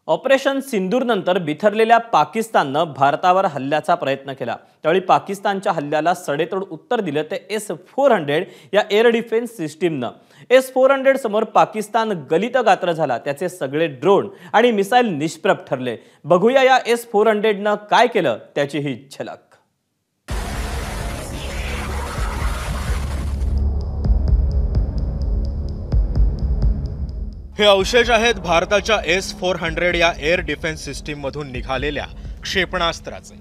Operation सिंदूरनंतर बिथरलेल्या पाकिस्ताननं भारतावर हल्ल्याचा प्रयत्न केला। त्यावेळी पाकिस्तानच्या हल्ल्याला सडेतोड उत्तर दिलं ते S-400 या एअर डिफेन्स सिस्टीमनं। S-400 समोर पाकिस्तान गलितगात्र झाला। त्याचे सगळे ड्रोन आणि मिसाईल निष्प्रभ ठरले। बघूया या S-400नं काय केलं त्याची ही झलक। हे अवशेष आहेत भारताच्या S-400 या एअर डिफेन्स सिस्टीम मधून निघालेल्या क्षेपणास्त्राचे।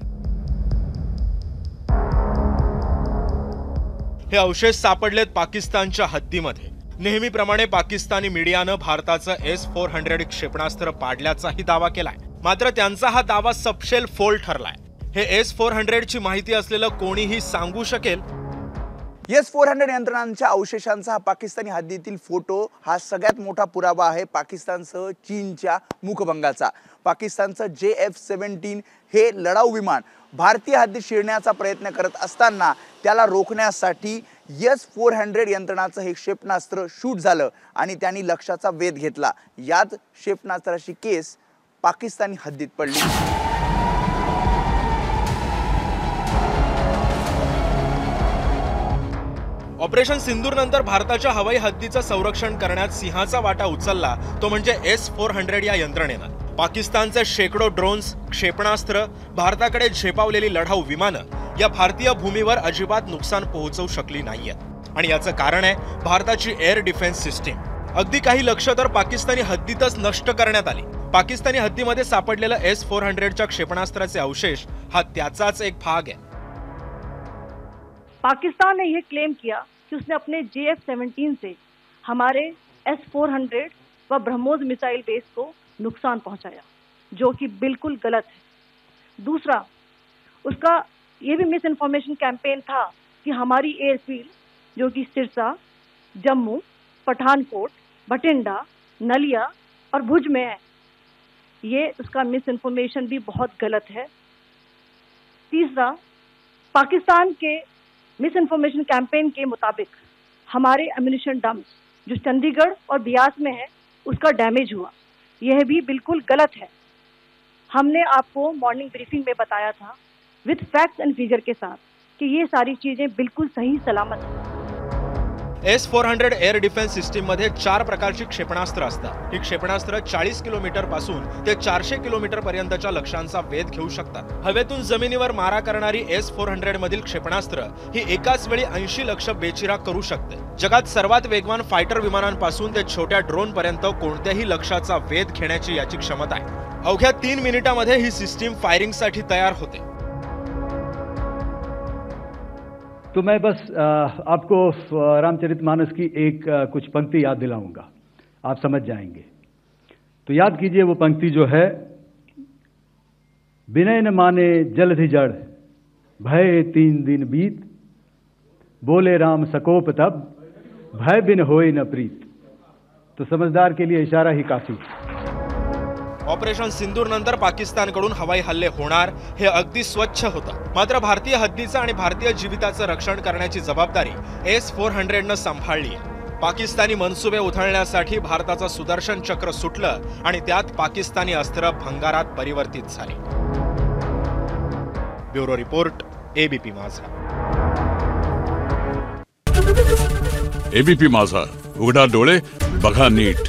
हे अवशेष सापडलेत पाकिस्तानच्या हद्दीमध्ये। नेहमीप्रमाणे पाकिस्तानी मीडियानं भारताचं S-400 क्षेपणास्त्र पाडल्याचाही दावा केलाय, मात्र त्यांचा हा दावा सपशेल फोल ठरलाय। हे S-400 ची माहिती असलेलं कोणीही सांगू शकेल? S-400 यंत्रणांच्या अवशेषांचा हा पाकिस्तानी हद्दीतील फोटो हा सगळ्यात मोठा पुरावा आहे पाकिस्तानसह चीनच्या मुखभंगाचा। पाकिस्तानचं JF-17 हे लढाऊ विमान भारतीय हद्दीत शिरण्याचा प्रयत्न करत असताना त्याला रोखण्यासाठी S-400 यंत्रणाचं हे क्षेपणास्त्र शूट झालं आणि त्यांनी लक्ष्याचा वेध घेतला। याच क्षेपणास्त्राची केस पाकिस्तानी हद्दीत पडली। ऑपरेशन सिंदूर नंतर भारताच्या हवाई हद्दीचं संरक्षण करण्यात सिंहाचा वाटा उचलला तो म्हणजे S-400 या यंत्रणेनं। पाकिस्तानचे शेकडो ड्रोन्स, क्षेपणास्त्र, भारताकडे झेपावलेली लढाऊ विमानं या भारतीय भूमीवर अजिबात नुकसान पोहोचवू शकली नाहीयेत आणि याचं कारण आहे भारताची एअर डिफेन्स सिस्टीम। अगदी काही लक्ष्य तर पाकिस्तानी हद्दीतच नष्ट करण्यात आली। पाकिस्तानी हद्दीमध्ये सापडलेलं S-400च्या क्षेपणास्त्राचे अवशेष हा त्याचाच एक भाग आहे। पाकिस्तान ने यह क्लेम किया कि उसने अपने JF-17 से हमारे S-400 व ब्रह्मोस मिसाइल बेस को नुकसान पहुंचाया, जो कि बिल्कुल गलत है। दूसरा, उसका यह भी मिस इन्फॉर्मेशन कैंपेन था कि हमारी एयरफील्ड जो कि सिरसा, जम्मू, पठानकोट, भटिंडा, नलिया और भुज में है, ये उसका मिस इन्फॉर्मेशन भी बहुत गलत है। तीसरा, पाकिस्तान के मिस इन्फॉर्मेशन कैंपेन के मुताबिक हमारे एम्यूनिशन डम्प्स जो चंडीगढ़ और बियास में है उसका डैमेज हुआ, यह भी बिल्कुल गलत है। हमने आपको मॉर्निंग ब्रीफिंग में बताया था विद फैक्ट्स एंड फिगर के साथ कि ये सारी चीजें बिल्कुल सही सलामत है। S-400 एअर डिफेन्स सिस्टीम मध्ये 4 प्रकारची क्षेपणास्त्र असतात। ही क्षेपणास्त्र 40 किलोमीटर पासून ते 400 किलोमीटर पर्यंतच्या लक्ष्यांचा वेध घेऊ शकतात। हवेतून जमिनीवर मारा करणारी S-400 मधील क्षेपणास्त्र ही एकाच वेळी 80 लक्ष्य बेचिराख करू शकते। जगात सर्वात वेगवान फायटर विमानांपासून ते छोट्या ड्रोन पर्यंत कोणत्याही लक्ष्याचा वेध घेण्याची याची क्षमता आहे। अवघ्या 3 मिनिटांमध्ये ही सिस्टीम फायरिंगसाठी तयार होते। तो मैं बस आपको रामचरितमानस की एक कुछ पंक्ति याद दिलाऊंगा, आप समझ जाएंगे। तो याद कीजिए वो पंक्ति जो है, विनय न माने जलधि जड़, भय 3 दिन बीत, बोले राम सकोप तब, भय बिन होए न प्रीत। तो समझदार के लिए इशारा ही काफी है। ऑपरेशन सिंदूर नंतर पाकिस्तानकडून हवाई हल्ले होणार हे अगदी स्वच्छ होतं, मात्र भारतीय हद्दीचं आणि भारतीय जीविताचं रक्षण करण्याची जबाबदारी S-400 नं सांभाळली आहे। पाकिस्तानी मनसुबे उधळण्यासाठी भारताचं सुदर्शन चक्र सुटलं आणि त्यात पाकिस्तानी अस्त्र भंगारात परिवर्तित झाली। ब्युरो रिपोर्ट, ABP माझा। ABP माझा, उघडा डोळे बघा नीट।